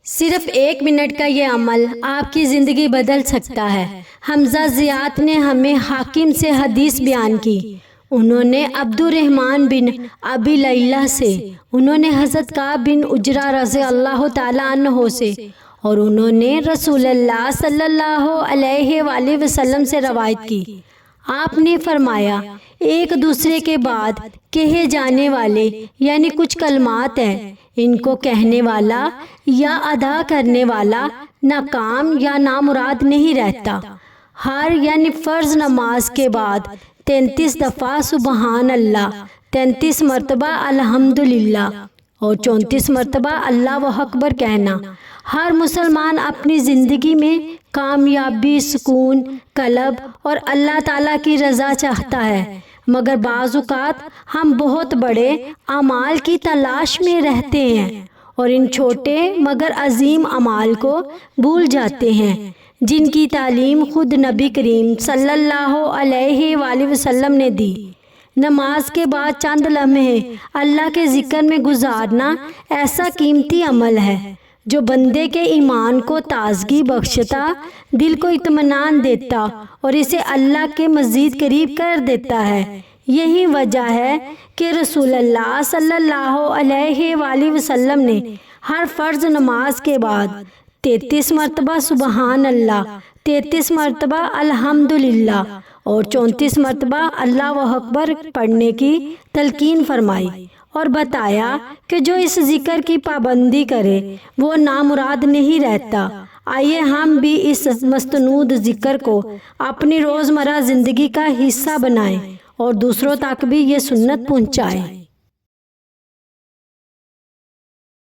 صرف 1 منٹ کا یہ عمل آپ کی زندگی بدل سکتا ہے۔ حمزہ زیات نے ہمیں حاکم سے حدیث بیان کی۔ انہوں نے عبد الرحمن بن ابی لیلہ سے، انہوں نے حضرت کعب بن عجرہ رضی اللہ تعالیٰ عنہ سے، اور انہوں نے رسول اللہ صلی اللہ علیہ وآلہ وسلم سے روایت کی۔ آپ نے فرمایا، ایک دوسرے کے بعد کہے جانے والے یعنی کچھ کلمات ہیں، ان کو کہنے والا یا ادا کرنے والا ناکام یا نامراد نہیں رہتا۔ ہر یعنی فرض نماز کے بعد 33 دفعہ سبحان اللہ، 33 مرتبہ الحمدللہ اور 34 مرتبہ اللہ اکبر کہنا۔ ہر مسلمان اپنی زندگی میں کامیابی، سکون، قلب اور اللہ تعالیٰ کی رضا چاہتا ہے، مگر بعض اوقات ہم بہت بڑے اعمال کی تلاش میں رہتے ہیں اور ان چھوٹے مگر عظیم اعمال کو بھول جاتے ہیں جن کی تعلیم خود نبی کریم صلی اللہ علیہ وآلہ وسلم نے دی۔ نماز کے بعد چند لمحے اللہ کے ذکر میں گزارنا ایسا قیمتی عمل ہے جو بندے کے ایمان کو تازگی بخشتا، دل کو اطمینان دیتا اور اسے اللہ کے مزید قریب کر دیتا ہے۔ یہی وجہ ہے کہ رسول اللہ صلی اللہ علیہ وآلہ وسلم نے ہر فرض نماز کے بعد 33 مرتبہ سبحان اللہ، 33 مرتبہ الحمدللہ اور 34 مرتبہ اللہ اکبر پڑھنے کی تلقین فرمائی اور بتایا کہ جو اس ذکر کی پابندی کرے وہ نامراد نہیں رہتا۔ آئیے ہم بھی اس مستنود ذکر کو اپنی روزمرہ زندگی کا حصہ بنائیں اور دوسروں تک بھی یہ سنت پہنچائیں۔